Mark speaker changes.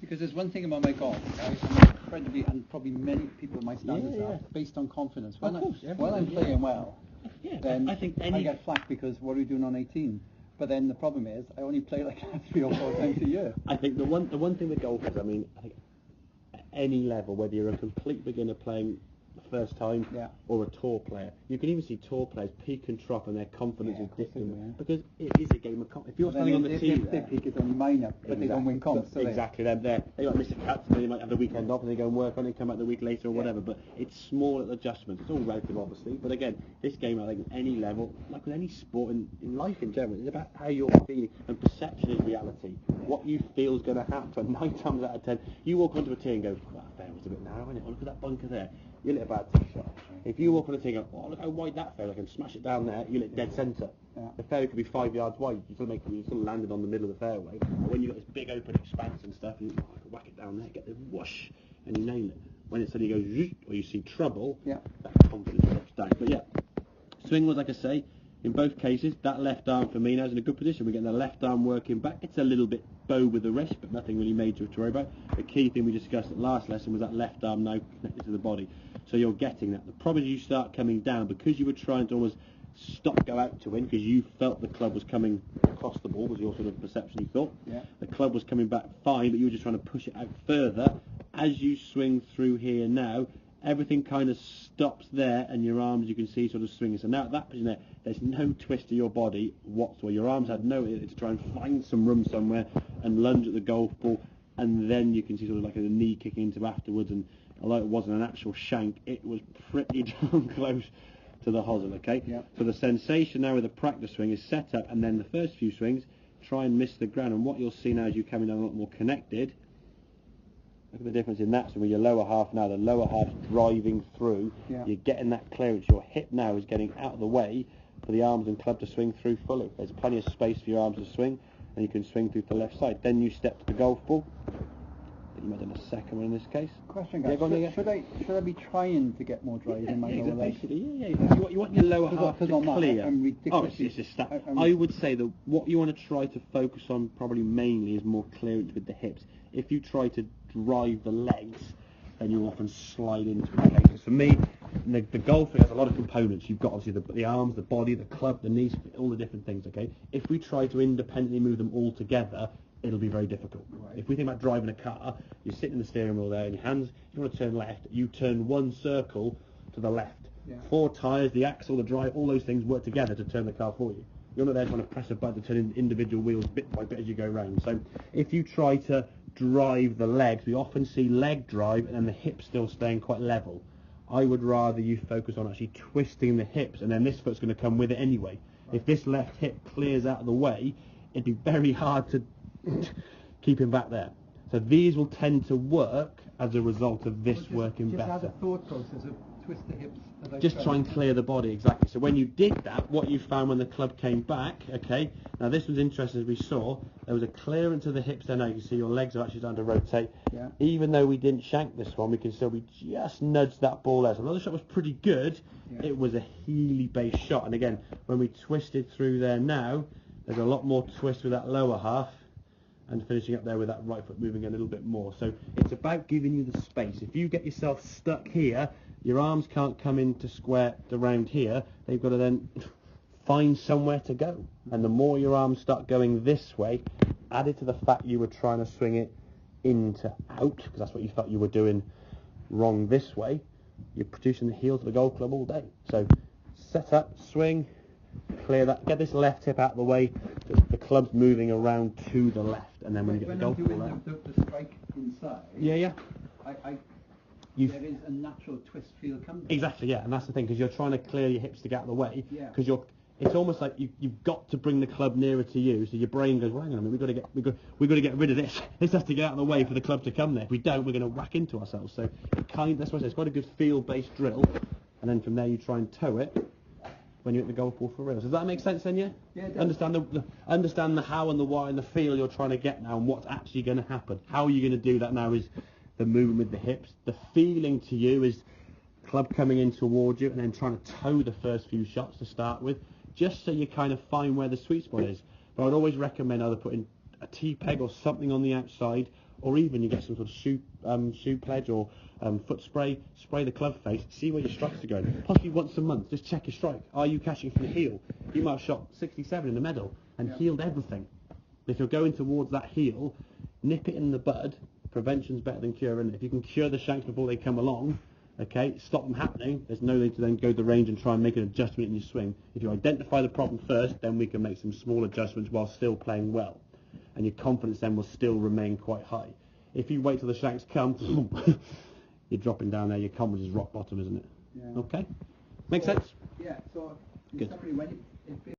Speaker 1: Because there's one thing about my golf, right? I'm incredibly, and probably many people my standards are based on confidence. When I'm playing well, then I get flack because what are you doing on 18? But then the problem is I only play like 3 or 4 times a year.
Speaker 2: I think the one thing with golf is, I mean, I think at any level, whether you're a complete beginner playing the first time or a tour player, you can even see tour players peak and trough, and their confidence is different because it is a game of confidence. If you're standing on the tee,
Speaker 1: their peak is only minor, but they don't win comps.
Speaker 2: They got Mr. Cuts, and they might have the weekend off, and they go and work on it, come back the week later or whatever. But it's small adjustments. It's all relative, obviously. But again, this game, I think, at any level, like with any sport in life in general, it's about how you're feeling, and perception is reality. What you feel is going to happen. 9 times out of 10, you walk onto a tee and go, "That fair was a bit narrow, isn't it? Oh, look at that bunker there." You hit a bad tee shot. If you walk on a tee and go, "Oh, look how wide that fair, I can smash it down there," you hit dead centre. The fairway could be 5 yards wide. You still landed on the middle of the fairway. But when you've got this big open expanse and stuff, you whack it down there, get the whoosh, and you nail it. When it suddenly goes zoot, or you see trouble, that confidence drops down. But yeah, swing was, like I say, in both cases, that left arm for me now is in a good position. We're getting the left arm working back. It's a little bit bow with the wrist, but nothing really major to worry about. The key thing we discussed at last lesson was that left arm now connected to the body. So you're getting that. The problem is you start coming down because you were trying to almost stop, go out to win, because you felt the club was coming across the ball, was your sort of perception, you thought. The club was coming back fine, but you were just trying to push it out further. As you swing through here now, everything kind of stops there, and your arms, you can see, sort of swinging. So now at that position there, there's no twist to your body whatsoever. Your arms had no to try and find some room somewhere and lunge at the golf ball, and then you can see sort of like a knee kicking into afterwards. And although it wasn't an actual shank, it was pretty darn close to the hosel, okay? So the sensation now with the practice swing is set up, and then the first few swings, try and miss the ground. And what you'll see now is you coming down a lot more connected. Look at the difference in that. So with your lower half now, the lower half's driving through. You're getting that clearance. Your hip now is getting out of the way for the arms and club to swing through fully. There's plenty of space for your arms to swing, and you can swing through to the left side. Then you step to the golf ball. You might have done a second one in this case.
Speaker 1: Question, guys. Should I be trying to get more drive in my lower legs?
Speaker 2: You want your lower half to clear. I would say that what you want to try to focus on probably mainly is more clearance with the hips. If you try to drive the legs, then you often slide into it. Okay? So for me, the golfing has a lot of components. You've got obviously the arms, the body, the club, the knees, all the different things. Okay. If we try to independently move them all together, it'll be very difficult. If we think about driving a car, you're sitting in the steering wheel there, and your hands, you want to turn left, you turn one circle to the left. 4 tyres, the axle, the drive, all those things work together to turn the car for you. You're not there trying to press a button to turn individual wheels bit by bit as you go round. So if you try to drive the legs, we often see leg drive and then the hips still staying quite level. I would rather you focus on actually twisting the hips, and then this foot's going to come with it anyway. If this left hip clears out of the way, it'd be very hard to keep him back there. So these will tend to work as a result of this working better.
Speaker 1: Just as a thought process of twist the hips.
Speaker 2: Just try and clear the body, exactly. So when you did that, what you found when the club came back, okay, now this was interesting as we saw, there was a clearance of the hips there. Now you can see your legs are actually starting to rotate. Even though we didn't shank this one, we can still, we just nudged that ball there. So the other shot was pretty good. It was a Healy-based shot. And again, when we twisted through there now, there's a lot more twist with that lower half, and finishing up there with that right foot moving a little bit more. So it's about giving you the space. If you get yourself stuck here, your arms can't come into square around here. They've got to then find somewhere to go. And the more your arms start going this way, added to the fact you were trying to swing it in to out, because that's what you felt you were doing wrong this way, you're producing the heel to the golf club all day. So set up, swing, clear that, get this left hip out of the way, the club's moving around to the left, and then when you get the golf ball out.
Speaker 1: The strike inside, there is a natural twist feel coming.
Speaker 2: Exactly, and that's the thing, because you're trying to clear your hips to get out of the way, because it's almost like you've got to bring the club nearer to you, so your brain goes, well, hang on a minute, we've got to get rid of this. This has to get out of the way for the club to come there. If we don't, we're going to whack into ourselves. So that's why I say it's quite a good field-based drill, and then from there you try and toe it when you're at the golf ball for real. So does that make sense then, yeah? Yeah, it does. Understand the how and the why and the feel you're trying to get now, and what's actually going to happen. How are you going to do that now is the movement with the hips. The feeling to you is club coming in towards you and then trying to toe the first few shots to start with, just so you kind of find where the sweet spot is. But I'd always recommend either putting a T-peg or something on the outside, or even you get some sort of shoe pledge or foot spray the club face, see where your strikes are going. Possibly once a month, just check your strike. Are you catching from the heel? You might have shot 67 in the medal and healed everything. If you're going towards that heel, nip it in the bud. Prevention's better than curing. If you can cure the shanks before they come along, okay, stop them happening, there's no need to then go to the range and try and make an adjustment in your swing. If you identify the problem first, then we can make some small adjustments while still playing well. And your confidence then will still remain quite high. If you wait till the shanks come, you're dropping down there, your confidence is rock bottom, isn't it?
Speaker 1: Yeah.
Speaker 2: Okay? Make sense?
Speaker 1: Yeah, so
Speaker 2: Good.
Speaker 1: somebody, when